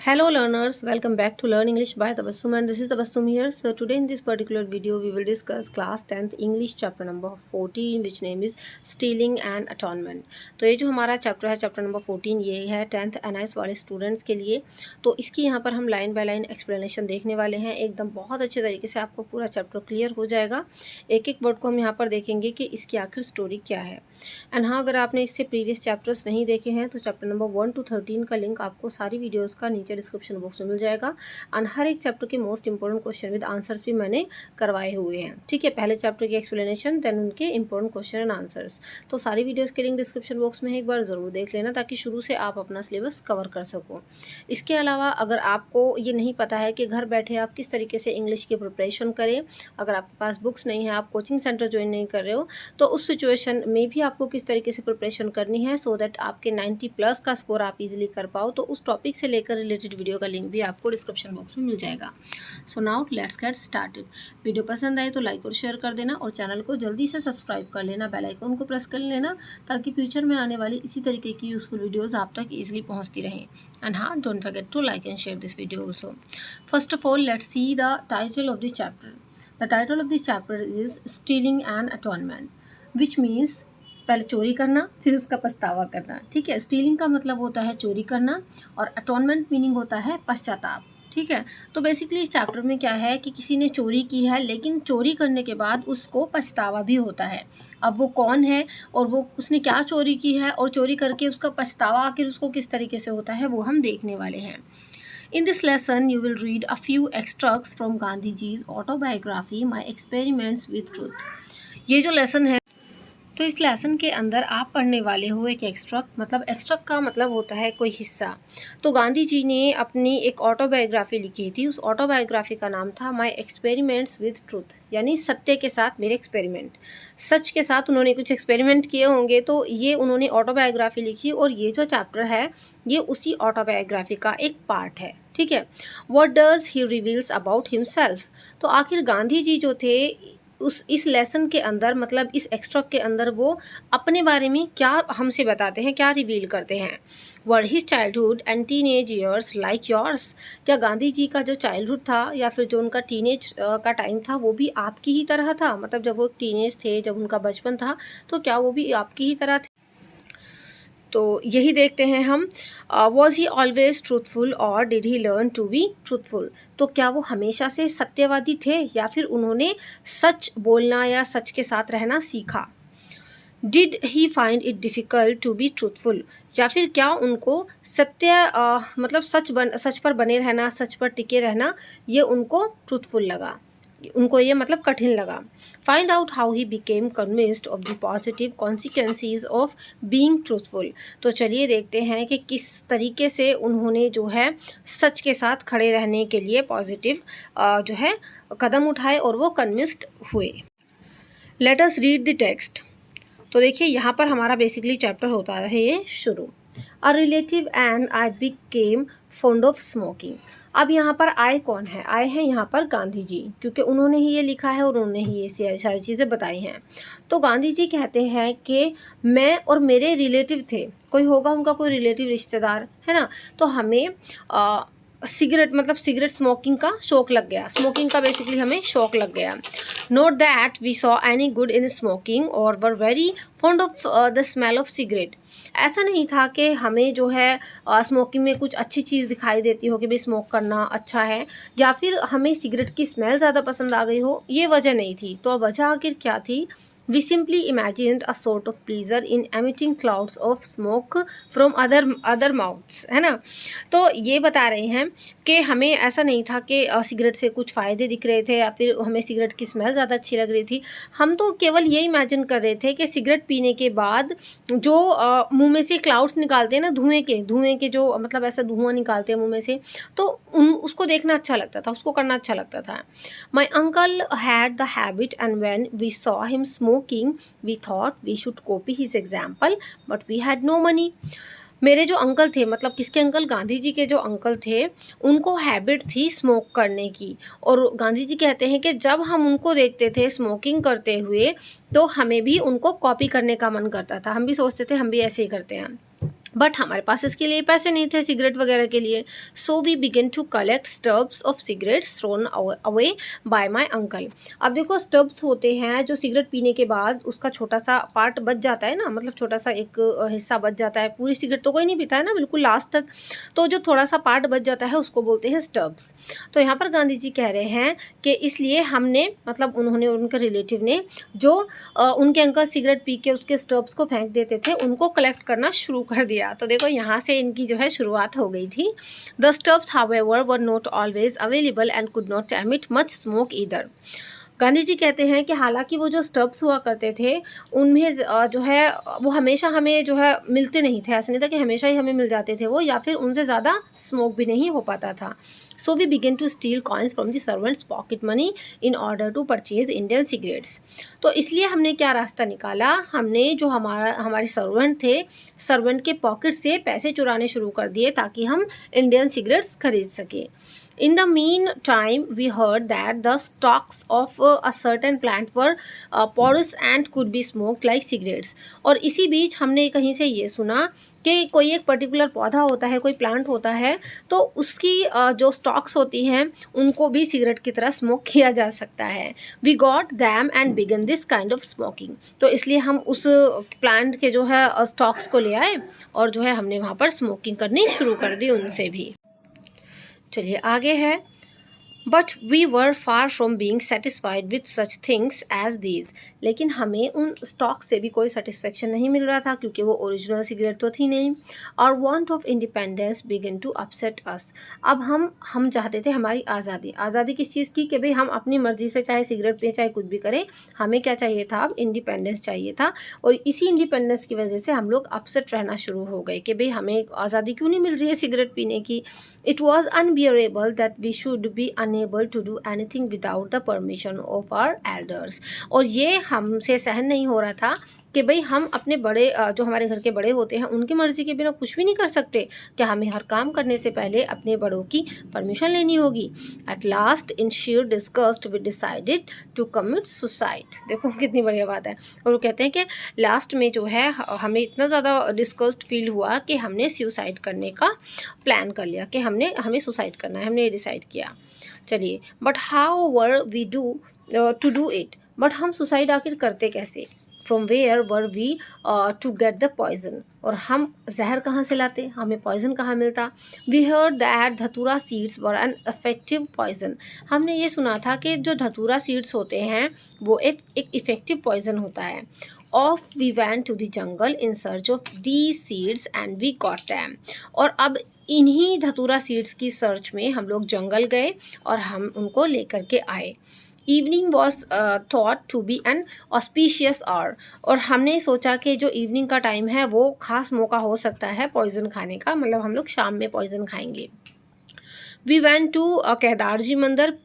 Hello learners, welcome back to Learn English by Tabassum, and this is Tabassum here. So today in this particular video we will discuss class 10th English chapter number 14 which name is Stealing and Atonement. तो ये जो हमारा chapter है chapter number 14 ये है 10th NIS वाले students के लिए। तो इसकी यहाँ पर हम लाइन बाय लाइन एक्सप्लेनेशन देखने वाले हैं, एकदम बहुत अच्छे तरीके से आपको पूरा चैप्टर क्लियर हो जाएगा। एक एक वर्ड को हम यहाँ पर देखेंगे कि इसकी आखिर स्टोरी क्या है। एंड हाँ, अगर आपने इससे प्रीवियस चैप्टर्स नहीं देखे हैं तो चैप्टर नंबर 1 to 13 का लिंक आपको सारी वीडियोस का नीचे डिस्क्रिप्शन बॉक्स में मिल जाएगा। एंड हर एक चैप्टर के most important question with answers भी मैंने करवाए हुए हैं। ठीक है, पहले चैप्टर की एक्सप्लेनेशन देन उनके इंपॉर्टेंट क्वेश्चन एंड आंसर्स। तो सारी वीडियोस के लिंक डिस्क्रिप्शन बॉक्स में एक बार ज़रूर देख लेना ताकि शुरू से आप अपना सिलेबस कवर कर सको। इसके अलावा अगर आपको ये नहीं पता है कि घर बैठे आप किस तरीके से इंग्लिश की प्रिपरेशन करें, अगर आपके पास बुक्स नहीं है, आप कोचिंग सेंटर ज्वाइन नहीं कर रहे हो, तो उस सिचुएशन में भी आपको किस तरीके से प्रिपरेशन करनी है सो दैट आपके 90+ का स्कोर आप इजीली कर पाओ, तो उस टॉपिक से लेकर रिलेटेड वीडियो का लिंक भी आपको डिस्क्रिप्शन बॉक्स में मिल जाएगा। So now let's get started. Video पसंद आए तो लाइक और शेयर कर देना और चैनल को जल्दी से सब्सक्राइब कर लेना, बेल आइकन को प्रेस कर लेना ताकि फ्यूचर में आने वाली इसी तरीके की यूजफुल वीडियोज़ आप तक ईजिली पहुँचती रहें। एंड हाँ, don't forget to like and share this video also. First of all let's see the title of this chapter. The title of this chapter is stealing and atonement, which means पहले चोरी करना फिर उसका पछतावा करना। ठीक है, स्टीलिंग का मतलब होता है चोरी करना और अटॉनमेंट मीनिंग होता है पश्चाताप। ठीक है, तो बेसिकली इस चैप्टर में क्या है कि किसी ने चोरी की है लेकिन चोरी करने के बाद उसको पछतावा भी होता है। अब वो कौन है और वो उसने क्या चोरी की है और चोरी करके उसका पछतावा आखिर उसको किस तरीके से होता है वो हम देखने वाले हैं। In this lesson, you will read a few extracts from Gandhiji's autobiography, My Experiments with Truth. ये जो लेसन है तो इस लेसन के अंदर आप पढ़ने वाले हो एक एक्सट्रैक्ट, मतलब एक्सट्रैक्ट का मतलब होता है कोई हिस्सा। तो गांधी जी ने अपनी एक ऑटोबायोग्राफी लिखी थी, उस ऑटोबायोग्राफी का नाम था माय एक्सपेरिमेंट्स विद ट्रूथ, यानी सत्य के साथ मेरे एक्सपेरिमेंट। सच के साथ उन्होंने कुछ एक्सपेरिमेंट किए होंगे तो ये उन्होंने ऑटोबायोग्राफी लिखी और ये जो चैप्टर है ये उसी ऑटोबायोग्राफी का एक पार्ट है। ठीक है, what does he reveals about himself. तो आखिर गांधी जी जो थे इस लेसन के अंदर, मतलब इस एक्सट्रैक्ट के अंदर वो अपने बारे में क्या हमसे बताते हैं, क्या रिवील करते हैं। वर his childhood and teenage years like yours. क्या गांधी जी का जो चाइल्डहुड था या फिर जो उनका टीनेज का टाइम था वो भी आपकी ही तरह था, मतलब जब वो टीनेज थे, जब उनका बचपन था तो क्या वो भी आपकी ही तरह थे। तो यही देखते हैं हम। वॉज ही ऑलवेज ट्रूथफुल और did he learn to be truthful. तो क्या वो हमेशा से सत्यवादी थे या फिर उन्होंने सच बोलना या सच के साथ रहना सीखा। Did he find it difficult to be truthful, या फिर क्या उनको मतलब सच पर बने रहना, सच पर टिके रहना ये उनको ट्रूथफुल लगा, उनको ये मतलब कठिन लगा। Find out how he became convinced of the positive consequences of being truthful. तो चलिए देखते हैं कि किस तरीके से उन्होंने जो है सच के साथ खड़े रहने के लिए पॉजिटिव जो है कदम उठाए और वो कन्विंस्ड हुए। Let us read the text. तो देखिए यहाँ पर हमारा बेसिकली चैप्टर होता है ये शुरू। अ relative and I became fond of smoking. अब यहाँ पर आई कौन है? आई है यहाँ पर गांधी जी, क्योंकि उन्होंने ही ये लिखा है और उन्होंने ही ये सारी चीज़ें बताई हैं। तो गांधी जी कहते हैं कि मैं और मेरे रिलेटिव थे, कोई होगा उनका कोई रिलेटिव रिश्तेदार है ना, तो हमें सिगरेट मतलब सिगरेट स्मोकिंग का शौक लग गया, स्मोकिंग का बेसिकली हमें शौक लग गया। Not that we saw any good in smoking or were very fond of the smell of cigarette. ऐसा नहीं था कि हमें जो है स्मोकिंग में कुछ अच्छी चीज़ दिखाई देती हो कि भाई स्मोक करना अच्छा है, या फिर हमें सिगरेट की स्मेल ज़्यादा पसंद आ गई हो, ये वजह नहीं थी। तो वजह आखिर क्या थी? We simply imagined a sort of pleasure in emitting clouds of smoke from other mouths, है ना। तो ये बता रहे हैं कि हमें ऐसा नहीं था कि सिगरेट से कुछ फ़ायदे दिख रहे थे या फिर हमें सिगरेट की स्मेल ज़्यादा अच्छी लग रही थी। हम तो केवल ये इमेजिन कर रहे थे कि सिगरेट पीने के बाद जो मुंह में से क्लाउड्स निकालते हैं ना, धुएं के जो मतलब ऐसा धुआं निकालते हैं मुंह में से, तो उसको देखना अच्छा लगता था, उसको करना अच्छा लगता था। My uncle had the habit and when we saw him smoking we thought we should copy his example but we had no money. मेरे जो अंकल थे, मतलब किसके अंकल? गांधी जी के जो अंकल थे, उनको हैबिट थी स्मोक करने की, और गांधी जी कहते हैं कि जब हम उनको देखते थे स्मोकिंग करते हुए तो हमें भी उनको कॉपी करने का मन करता था, हम भी सोचते थे हम भी ऐसे ही करते हैं। बट हमारे पास इसके लिए पैसे नहीं थे सिगरेट वगैरह के लिए. So we began to collect stubs of cigarettes thrown away by my uncle. अब देखो स्टब्स होते हैं जो सिगरेट पीने के बाद उसका छोटा सा पार्ट बच जाता है ना, मतलब छोटा सा एक हिस्सा बच जाता है. पूरी सिगरेट तो कोई नहीं पीता है ना बिल्कुल लास्ट तक, तो जो थोड़ा सा पार्ट बच जाता है उसको बोलते हैं स्टब्स. तो यहाँ पर गांधी जी कह रहे हैं कि इसलिए हमने, मतलब उन्होंने, उनके रिलेटिव ने, जो उनके अंकल सिगरेट पी के उसके स्टब्स को फेंक देते थे उनको कलेक्ट करना शुरू कर दिया. तो देखो यहाँ से इनकी जो है शुरुआत हो गई थी. The stubs however were not always available and could not emit much smoke either. Gandhi ji कहते हैं कि हालांकि वो जो स्टब्स हुआ करते थे उनमें जो है वो हमेशा हमें जो है मिलते नहीं थे. ऐसा नहीं था कि हमेशा ही हमें मिल जाते थे वो, या फिर उनसे ज़्यादा स्मोक भी नहीं हो पाता था. So we begin to steal coins from the servant's pocket money in order to purchase Indian cigarettes. तो इसलिए हमने क्या रास्ता निकाला, हमने जो हमारे सर्वेंट थे, सर्वेंट के पॉकेट से पैसे चुराने शुरू कर दिए ताकि हम इंडियन सिगरेट्स खरीद सकें. In the meantime, we heard that the stalks of a certain plant were porous and could be smoked like cigarettes. और इसी बीच हमने कहीं से ये सुना कि कोई एक पर्टिकुलर पौधा होता है, कोई प्लांट होता है, तो उसकी जो स्टॉक्स होती हैं उनको भी सिगरेट की तरह स्मोक किया जा सकता है. We got them and began this kind of smoking. तो इसलिए हम उस प्लांट के जो है स्टॉक्स को ले आए और जो है हमने वहाँ पर स्मोकिंग करनी शुरू कर दी उनसे भी. चलिए आगे है. But we were far from being satisfied with such things as these. लेकिन हमें उन स्टॉक से भी कोई सेटिस्फेक्शन नहीं मिल रहा था क्योंकि वो ओरिजिनल सिगरेट तो थी नहीं. Our want of independence begin to upset us. अब हम चाहते थे हमारी आज़ादी. आज़ादी किस चीज़ की, कि भाई हम अपनी मर्जी से चाहे सिगरेट पिए चाहे कुछ भी करें, हमें क्या चाहिए था, अब इंडिपेंडेंस चाहिए था. और इसी इंडिपेंडेंस की वजह से हम लोग अपसेट रहना शुरू हो गए कि भाई हमें आज़ादी क्यों नहीं मिल रही है सिगरेट पीने की. It was unbearable that we should be unable to do anything without the permission of our elders. और ये हमसे सहन नहीं हो रहा था कि भाई हम अपने बड़े जो हमारे घर के बड़े होते हैं उनकी मर्ज़ी के बिना कुछ भी नहीं कर सकते, कि हमें हर काम करने से पहले अपने बड़ों की परमिशन लेनी होगी. At last in sheer disgust we decided to commit suicide. देखो कितनी बढ़िया बात है. और वो कहते हैं कि लास्ट में जो है हमें इतना ज़्यादा डिस्कस्ड फील हुआ कि हमने सुसाइड करने का प्लान कर लिया, कि हमें सुसाइड करना है, हमने ये डिसाइड किया. चलिए, but how were we to do it. But हम सुसाइड आखिर करते कैसे. From where were we to get the poison. और हम जहर कहाँ से लाते, हमें पॉइजन कहाँ मिलता. We heard that dhatura seeds were an effective poison. हमने ये सुना था कि जो धतूरा सीड्स होते हैं वो एक इफेक्टिव पॉइजन होता है. Off we went to the jungle in search of these seeds and we got them. और अब इन्हीं धतूरा सीड्स की सर्च में हम लोग जंगल गए और हम उनको लेकर के आए. Evening was thought to be an auspicious hour. और हमने सोचा कि जो इवनिंग का टाइम है वो खास मौका हो सकता है पॉइजन खाने का, मतलब हम लोग शाम में पॉइजन खाएंगे. वी वेंट टू केदार जी मंदिर,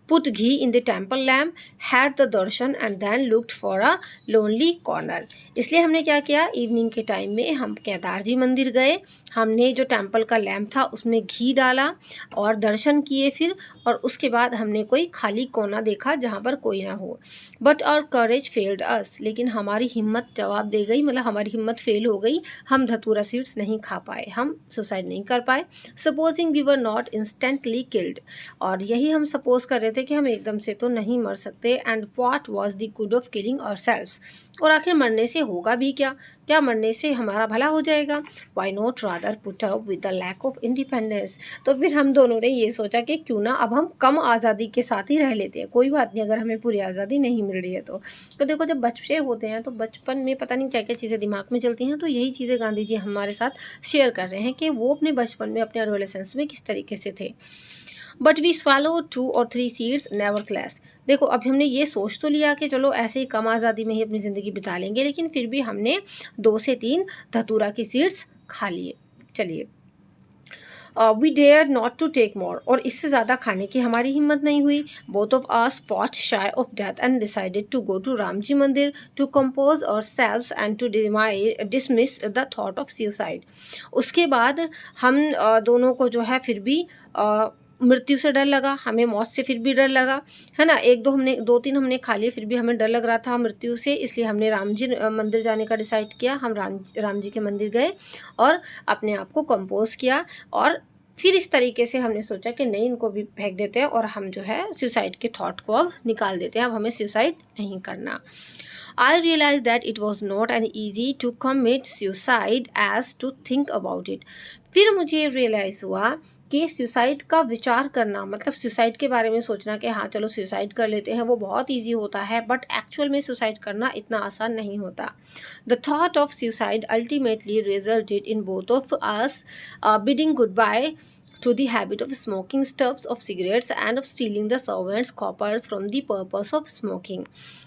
put ghee in the temple lamp, had the darshan and then looked for a lonely corner. इसलिए हमने क्या किया, इवनिंग के टाइम में हम केदार जी मंदिर गए, हमने जो टेम्पल का लैम्प था उसमें घी डाला और दर्शन किए फिर, और उसके बाद हमने कोई खाली कोना देखा जहाँ पर कोई ना हो. But our courage failed us. लेकिन हमारी हिम्मत जवाब दे गई, मतलब हमारी हिम्मत फेल हो गई. हम धतूरा सीड्स नहीं खा पाए, हम सुसाइड नहीं कर पाए. Supposing we were not instantly killed. और यही हम सपोज कर रहे थे कि हम एकदम से तो नहीं मर सकते. And what was the good of killing ourselves. और आखिर मरने से होगा भी क्या, क्या मरने से हमारा भला हो जाएगा. Why not rather put up with the lack of independence. तो फिर हम दोनों ने ये सोचा कि क्यों ना अब हम कम आज़ादी के साथ ही रह लेते हैं, कोई बात नहीं अगर हमें पूरी आज़ादी नहीं मिल रही है तो देखो जब बच्चे होते हैं तो बचपन में पता नहीं क्या क्या चीज़ें दिमाग में चलती हैं. तो यही चीज़ें गांधी जी हमारे साथ शेयर कर रहे हैं कि वो अपने बचपन में, अपने एडोलेसेंस में किस तरीके से थे. But we swallow 2 or 3 seeds never class. देखो अब हमने ये सोच तो लिया कि चलो ऐसे ही कम आज़ादी में ही अपनी ज़िंदगी बिता लेंगे, लेकिन फिर भी हमने 2 से 3 धतूरा की सीड्स खा लिए. चलिए, we dare not to take more. और इससे ज़्यादा खाने की हमारी हिम्मत नहीं हुई. Both of us fought shy of death and decided to go to Ram ji mandir to compose ourselves and to dismiss the thought of suicide. उसके बाद हम दोनों को जो है फिर भी मृत्यु से डर लगा, हमें मौत से फिर भी डर लगा, है ना। एक दो तीन हमने खा लिए, फिर भी हमें डर लग रहा था मृत्यु से, इसलिए हमने राम जी मंदिर जाने का डिसाइड किया। हम राम जी के मंदिर गए और अपने आप को कंपोज किया, और फिर इस तरीके से हमने सोचा कि नहीं, इनको भी फेंक देते हैं और हम जो है सुसाइड के थॉट को अब निकाल देते हैं, अब हमें सुसाइड नहीं करना। I realized that it was not an easy to commit suicide as to think about it. फिर मुझे रियलाइज़ हुआ कि सुसाइड का विचार करना, मतलब सुसाइड के बारे में सोचना कि हाँ चलो सुसाइड कर लेते हैं, वो बहुत ईजी होता है, बट एक्चुअल में सुसाइड करना इतना आसान नहीं होता। The thought of suicide ultimately resulted in both of us bidding goodbye to the habit of smoking stubs of cigarettes and of stealing the servants' coppers from the purpose of smoking.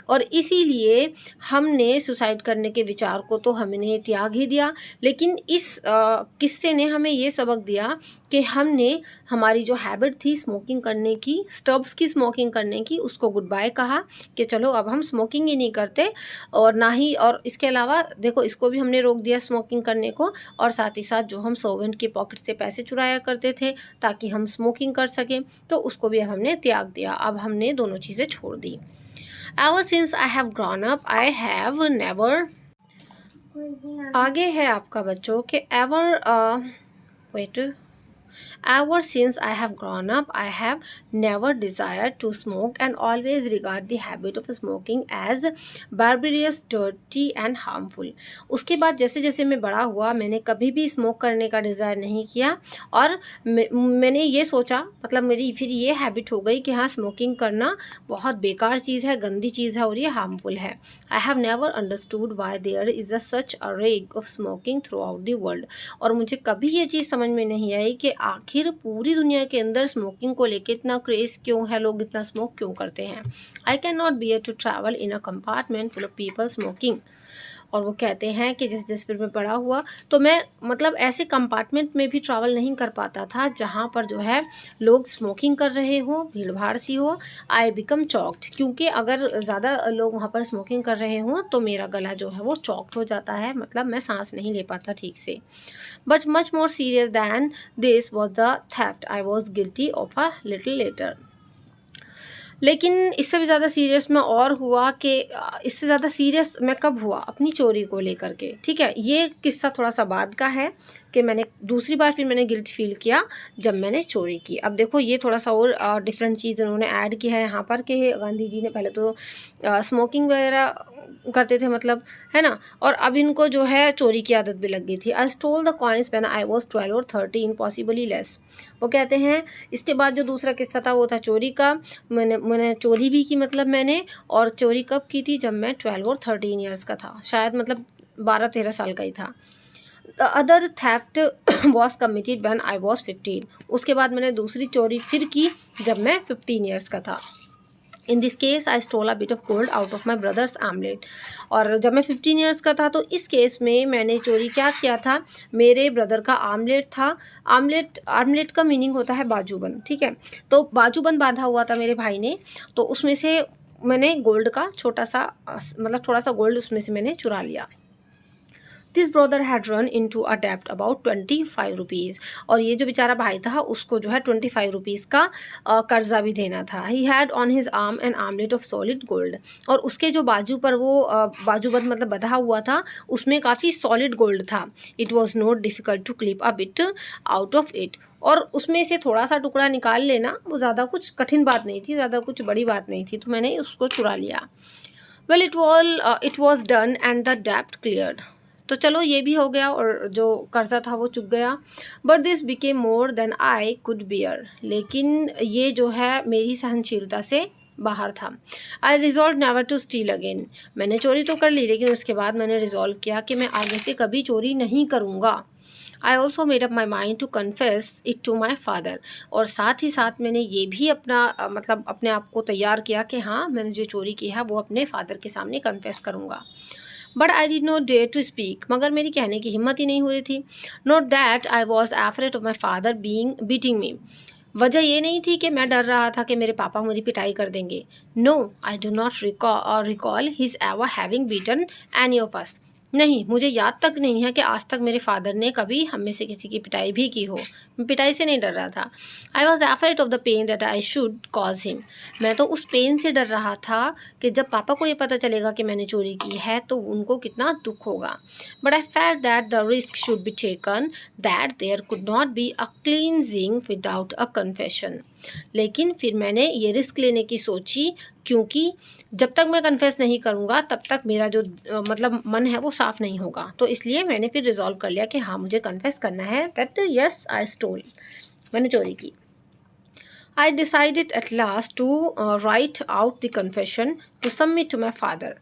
और इसीलिए हमने suicide करने के विचार को तो हमने त्याग ही दिया, लेकिन इस किस्से ने हमें ये सबक दिया कि हमने हमारी जो हैबिट थी स्मोकिंग करने की, स्टब्स की स्मोकिंग करने की, उसको गुड बाय कहा कि चलो अब हम स्मोकिंग ही नहीं करते, और ना ही, और इसके अलावा देखो इसको भी हमने रोक दिया स्मोकिंग करने को, और साथ ही साथ जो हम सर्वेंट के पॉकेट से पैसे चुराया करते थे ताकि हम स्मोकिंग कर सकें, तो उसको भी हमने त्याग दिया। अब हमने दोनों चीज़ें छोड़ दी। Ever since I have grown up, I have never, आगे है आपका बच्चों के ever since I have grown up, I have never desired to smoke and always regard the habit of smoking as barbarous, dirty and harmful. उसके बाद जैसे जैसे मैं बड़ा हुआ, मैंने कभी भी स्मोक करने का डिज़ायर नहीं किया, और मैंने ये सोचा, मतलब मेरी फिर ये हैबिट हो गई कि हाँ स्मोकिंग करना बहुत बेकार चीज़ है, गंदी चीज़ है और ये हार्मफुल है। I have never understood why there is such a rage of smoking throughout the world. और मुझे कभी ये चीज़ समझ में नहीं आई कि आखिर पूरी दुनिया के अंदर स्मोकिंग को लेके इतना क्रेज़ क्यों है, लोग इतना स्मोक क्यों करते हैं। I can not bear to travel in a compartment full of people smoking. और वो कहते हैं कि जिस जिस फिर मैं बड़ा हुआ तो मैं मतलब ऐसे कंपार्टमेंट में भी ट्रैवल नहीं कर पाता था जहाँ पर जो है लोग स्मोकिंग कर रहे हो, भीड़ भाड़ सी हो। आई बिकम चॉक्ड, क्योंकि अगर ज़्यादा लोग वहाँ पर स्मोकिंग कर रहे हों तो मेरा गला जो है वो चॉक्ड हो जाता है, मतलब मैं सांस नहीं ले पाता ठीक से। But much more serious than this was the theft I was guilty of a little later. लेकिन इससे भी ज़्यादा सीरियस मैं और हुआ कि इससे ज़्यादा सीरियस मैं कब हुआ, अपनी चोरी को लेकर के। ठीक है, ये किस्सा थोड़ा सा बाद का है कि मैंने दूसरी बार फिर मैंने गिल्ट फील किया जब मैंने चोरी की। अब देखो ये थोड़ा सा और डिफरेंट चीज़ उन्होंने ऐड किया है यहाँ पर कि गांधी जी ने पहले तो स्मोकिंग वगैरह करते थे, मतलब, है ना, और अब इनको जो है चोरी की आदत भी लग गई थी। I stole the coins when I was 12 or 13 possibly less. वो कहते हैं इसके बाद जो दूसरा किस्सा था वो था चोरी का। मैंने चोरी भी की, मतलब मैंने, और चोरी कब की थी, जब मैं 12 और 13 ईयर्स का था, शायद मतलब 12-13 साल का ही था। The other theft was committed when I was 15। उसके बाद मैंने दूसरी चोरी फिर की जब मैं 15 ईयर्स का था। In this case I stole a bit of gold out of my brother's armlet. और जब मैं 15 ईयर्स का था तो इस केस में मैंने चोरी क्या किया था, मेरे ब्रदर का आमलेट था। आमलेट का मीनिंग होता है बाजूबंद, ठीक है। तो बाजूबंद बांधा हुआ था मेरे भाई ने, तो उसमें से मैंने गोल्ड का छोटा सा मतलब थोड़ा सा गोल्ड उसमें से मैंने चुरा लिया। This brother had run into a डेप्ट अबाउट 25 रुपीज़। और ये जो बेचारा भाई था उसको जो है 25 रुपीज़ का कर्जा भी देना था। He had on his arm an armlet of solid gold. और उसके जो बाजू पर वो बाजूबंद मतलब बंधा हुआ था उसमें काफ़ी सॉलिड गोल्ड था। It was not difficult to clip a bit out of it. और उसमें से थोड़ा सा टुकड़ा निकाल लेना वो ज़्यादा कुछ कठिन बात नहीं थी, ज़्यादा कुछ बड़ी बात नहीं थी, तो मैंने उसको चुरा लिया। Well it was done and the डेप्ट क्लियर्ड। तो चलो ये भी हो गया और जो कर्जा था वो चुक गया। But this became more than I could bear. लेकिन ये जो है मेरी सहनशीलता से बाहर था। I resolve never to steal again. मैंने चोरी तो कर ली लेकिन उसके बाद मैंने रिजॉल्व किया कि मैं आगे से कभी चोरी नहीं करूँगा। I also made up my mind to confess it to my father. और साथ ही साथ मैंने ये भी अपना मतलब अपने आप को तैयार किया कि हाँ मैंने जो चोरी की है वो अपने फादर के सामने कन्फेस करूँगा। But I did not dare to speak. मगर मेरी कहने की हिम्मत ही नहीं हो रही थी। Not that I was afraid of my father beating मी। वजह ये नहीं थी कि मैं डर रहा था कि मेरे पापा मेरी पिटाई कर देंगे। No, I do not recall his ever having beaten any of us. नहीं, मुझे याद तक नहीं है कि आज तक मेरे फ़ादर ने कभी हम में से किसी की पिटाई भी की हो। मैं पिटाई से नहीं डर रहा था। I was afraid of the pain that I should cause him. मैं तो उस पेन से डर रहा था कि जब पापा को ये पता चलेगा कि मैंने चोरी की है तो उनको कितना दुःख होगा। But I felt that the risk should be taken, that there could not be a cleansing without a confession. लेकिन फिर मैंने ये रिस्क लेने की सोची, क्योंकि जब तक मैं कन्फेस नहीं करूँगा तब तक मेरा जो मतलब मन है वो साफ़ नहीं होगा। तो इसलिए मैंने फिर रिज़ॉल्व कर लिया कि हाँ, मुझे कन्फेस करना है दैट यस आई स्टोल, मैंने चोरी की। I decided at last to write out the confession to submit to my father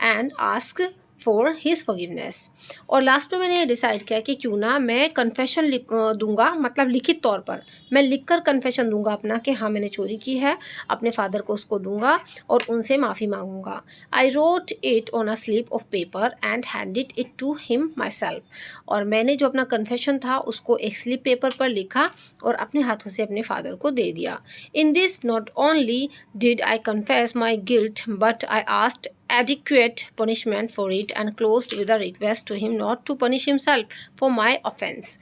and ask for his forgiveness. और लास्ट में मैंने ये डिसाइड किया कि क्यों ना मैं कन्फेशन दूंगा, मतलब लिखित तौर पर मैं लिखकर कन्फेशन दूंगा अपना कि हाँ मैंने चोरी की है, अपने फादर को उसको दूंगा और उनसे माफ़ी मांगूंगा। I wrote it on a slip of paper and handed it to him myself. और मैंने जो अपना कन्फेशन था उसको एक स्लिप पेपर पर लिखा और अपने हाथों से अपने फादर को दे दिया। In this not only did I confess my guilt but I asked adequate punishment for it and closed with a request to him not to punish himself for my offense।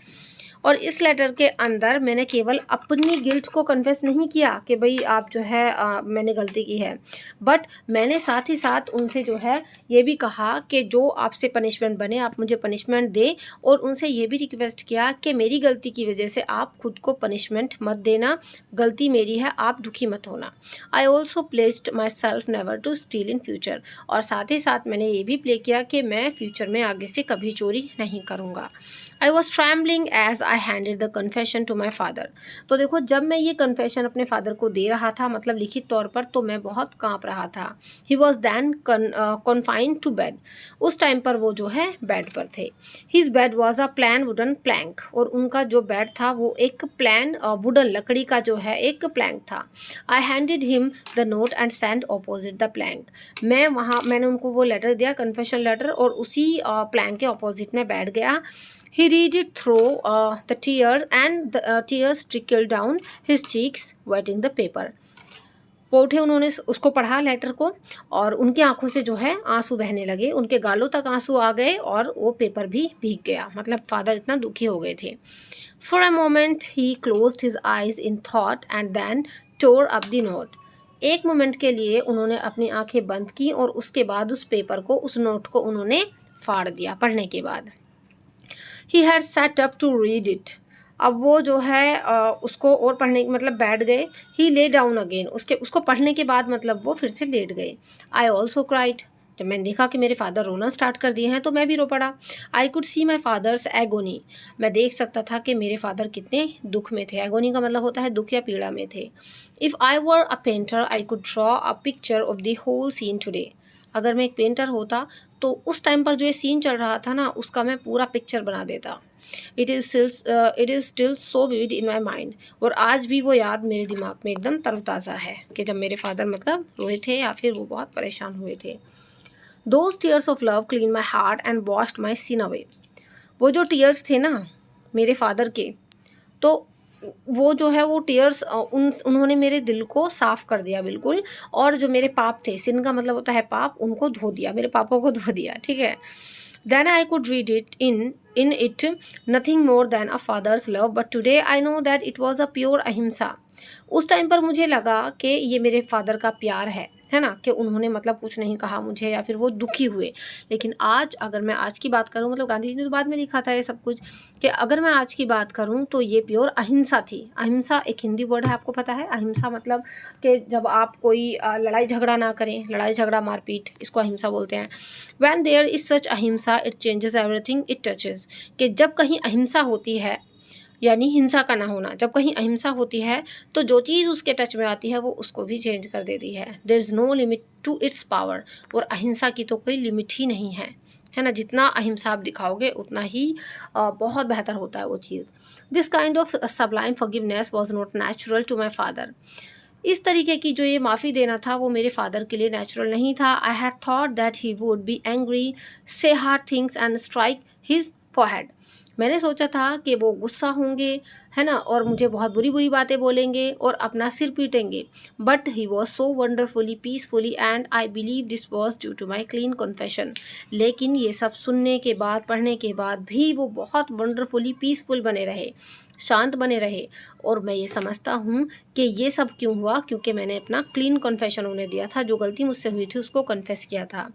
और इस letter के अंदर मैंने केवल अपनी guilt को confess नहीं किया कि भाई आप जो है मैंने गलती की है, बट मैंने साथ ही साथ उनसे जो है ये भी कहा कि जो आपसे पनिशमेंट बने आप मुझे पनिशमेंट दें, और उनसे ये भी रिक्वेस्ट किया कि मेरी गलती की वजह से आप खुद को पनिशमेंट मत देना, गलती मेरी है, आप दुखी मत होना। I also placed myself never to steal in future. और साथ ही साथ मैंने ये भी प्ले किया कि मैं फ्यूचर में आगे से कभी चोरी नहीं करूँगा। I was trembling as I handed the confession to my father. तो देखो, जब मैं ये कन्फेशन अपने फादर को दे रहा था, मतलब लिखित तौर पर, तो मैं बहुत काँप रहा था। He was then confined to bed. उस टाइम पर वो जो है बेड पर थे। His bed was a plain wooden plank. और उनका जो बेड था वो एक प्लान वुडन लकड़ी का जो है एक प्लैंक था। I handed him the note and send opposite the plank. मैंने उनको वो लेटर दिया, कन्फेशन लेटर, और उसी प्लैंक के ऑपोजिट में बैठ गया। He read it through the tears and the tears trickled down his cheeks, wetting the paper। वो उठे, उन्होंने उसको पढ़ा लेटर को, और उनकी आंखों से जो है आंसू बहने लगे, उनके गालों तक आंसू आ गए और वो पेपर भी भीग गया, मतलब फादर इतना दुखी हो गए थे। For a moment he closed his eyes in thought and then tore up the note। एक मोमेंट के लिए उन्होंने अपनी आंखें बंद की और उसके बाद उस पेपर को, उस नोट को उन्होंने फाड़ दिया पढ़ने के बाद। He had set up to read it. अब वो जो है उसको और पढ़ने मतलब बैठ गए। ही ले डाउन अगेन। उसको पढ़ने के बाद मतलब वो फिर से लेट गए। I also cried. जब मैंने देखा कि मेरे फादर रोना स्टार्ट कर दिए हैं तो मैं भी रो पड़ा। I could see my father's agony. मैं देख सकता था कि मेरे फादर कितने दुख में थे। एगोनी का मतलब होता है दुख या पीड़ा में थे। If I were a painter I could draw a picture of the whole scene today. अगर मैं एक पेंटर होता तो उस टाइम पर जो ये सीन चल रहा था ना, उसका मैं पूरा पिक्चर बना देता। It is still so vivid in my mind. और आज भी वो याद मेरे दिमाग में एकदम तरोताज़ा है कि जब मेरे फादर मतलब रोए थे या फिर वो बहुत परेशान हुए थे। Those tears of love clean my heart and washed my sin away. वो जो टीयर्स थे ना मेरे फादर के, तो वो जो है वो टीयर्स उन्होंने मेरे दिल को साफ़ कर दिया बिल्कुल। और जो मेरे पाप थे, सिन का मतलब होता है पाप, उनको धो दिया, मेरे पापों को धो दिया, ठीक है। Then I could read it in it nothing more than a father's love, but today I know that it was a pure ahimsa. उस टाइम पर मुझे लगा कि ये मेरे फादर का प्यार है ना, कि उन्होंने मतलब कुछ नहीं कहा मुझे या फिर वो दुखी हुए। लेकिन आज अगर मैं आज की बात करूं, मतलब गांधी जी ने तो बाद में लिखा था ये सब कुछ, कि अगर मैं आज की बात करूं तो ये प्योर अहिंसा थी। अहिंसा एक हिंदी वर्ड है, आपको पता है। अहिंसा मतलब कि जब आप कोई लड़ाई झगड़ा ना करें, लड़ाई झगड़ा मारपीट, इसको अहिंसा बोलते हैं। व्हेन देयर इज सच अहिंसा it changes everything it touches. कि जब कहीं अहिंसा होती है, यानी हिंसा का ना होना, जब कहीं अहिंसा होती है तो जो चीज़ उसके टच में आती है वो उसको भी चेंज कर देती है। There is no limit to its power. और अहिंसा की तो कोई लिमिट ही नहीं है ना। जितना अहिंसा आप दिखाओगे उतना ही बहुत बेहतर होता है वो चीज़। This kind of sublime forgiveness was not natural to my father. इस तरीके की जो ये माफ़ी देना था वो मेरे फादर के लिए नेचुरल नहीं था। I had thought that he would be angry, say hard things and strike his forehead. मैंने सोचा था कि वो गुस्सा होंगे, है ना, और मुझे बहुत बुरी बुरी बातें बोलेंगे और अपना सिर पीटेंगे, but he was so wonderfully peacefully and I believe this was due to my clean confession. लेकिन ये सब सुनने के बाद, पढ़ने के बाद भी वो बहुत वंडरफुली पीसफुल बने रहे, शांत बने रहे। और मैं ये समझता हूँ कि ये सब क्यों हुआ, क्योंकि मैंने अपना क्लीन कन्फेशन उन्हें दिया था, जो गलती मुझसे हुई थी उसको कन्फेस किया था।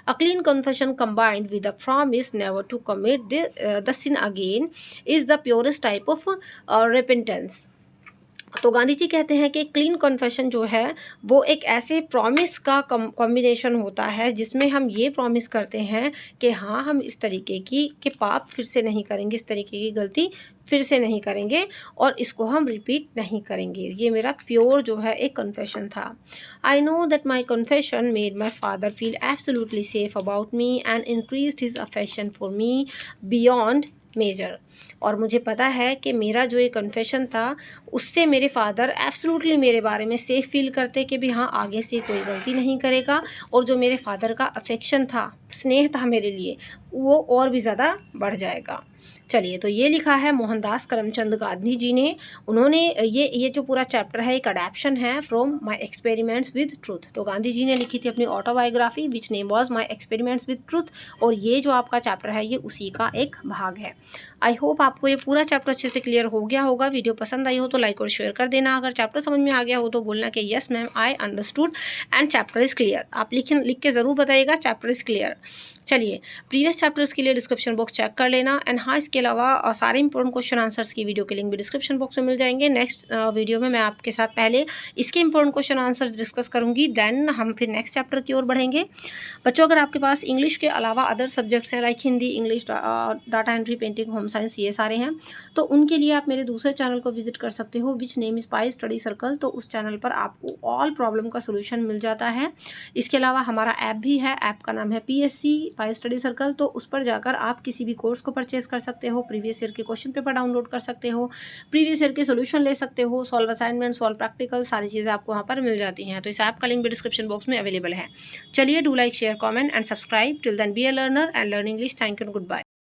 A clean confession combined with a promise never to commit the sin again is the purest type of repentance. तो गांधी जी कहते हैं कि क्लीन कन्फेशन जो है वो एक ऐसे प्रॉमिस का कॉम्बिनेशन होता है जिसमें हम ये प्रॉमिस करते हैं कि हाँ, हम इस तरीके की के पाप फिर से नहीं करेंगे, इस तरीके की गलती फिर से नहीं करेंगे और इसको हम रिपीट नहीं करेंगे। ये मेरा प्योर जो है एक कन्फेशन था। I know that my confession made my father feel absolutely safe about me and increased his affection for me beyond measure. और मुझे पता है कि मेरा जो ये कन्फेशन था उससे मेरे फादर एब्सोल्युटली मेरे बारे में सेफ़ फील करते कि भी हाँ, आगे से कोई गलती नहीं करेगा। और जो मेरे फादर का अफेक्शन था, स्नेह था मेरे लिए, वो और भी ज़्यादा बढ़ जाएगा। चलिए, तो ये लिखा है मोहनदास करमचंद गांधी जी ने। उन्होंने ये जो पूरा चैप्टर है एक अडैप्शन है from my experiments with truth. तो गांधी जी ने लिखी थी अपनी autobiography which name was my experiments with truth, और ये जो आपका चैप्टर है ये उसी का एक भाग है। आई होप आपको ये पूरा चैप्टर अच्छे से क्लियर हो गया होगा। वीडियो पसंद आई हो तो लाइक और शेयर कर देना। अगर चैप्टर समझ में आ गया हो तो बोलना कि yes ma'am I understood and chapter is clear. आप लिख के ज़रूर बताइएगा चैप्टर इज़ क्लियर। चलिए, प्रीवियस चैप्टर्स के लिए डिस्क्रिप्शन बॉक्स चेक कर लेना। एंड हाँ, इसके अलावा सारे इंपॉर्टेंट क्वेश्चन आंसर्स की वीडियो के लिंक भी डिस्क्रिप्शन बॉक्स में मिल जाएंगे। नेक्स्ट वीडियो में मैं आपके साथ पहले इसके इंपॉर्टेंट क्वेश्चन आंसर्स डिस्कस करूंगी, देन हम फिर नेक्स्ट चैप्टर की ओर बढ़ेंगे। बच्चों, अगर आपके पास इंग्लिश के अलावा अदर सब्जेक्ट्स हैं like Hindi, English, data entry, painting, home science, ये सारे हैं, तो उनके लिए आप मेरे दूसरे चैनल को विजिट कर सकते हो which name is pi study circle. तो उस चैनल पर आपको ऑल प्रॉब्लम का सोल्यूशन मिल जाता है। इसके अलावा हमारा ऐप भी है, ऐप का नाम है PSC पाई स्टडी सर्कल। तो उस पर जाकर आप किसी भी कोर्स को परचेज कर सकते हो, प्रीवियस ईयर के क्वेश्चन पेपर डाउनलोड कर सकते हो, प्रीवियस ईयर के सोल्यूशन ले सकते हो, सॉल्व असाइनमेंट, सॉल्व प्रैक्टिकल, सारी चीज़ें आपको वहाँ पर मिल जाती हैं। तो इस ऐप का लिंक भी डिस्क्रिप्शन बॉक्स में अवेलेबल है। चलिए, do like, share, comment and subscribe. Till then be a learner and learn English. Thank you and good bye.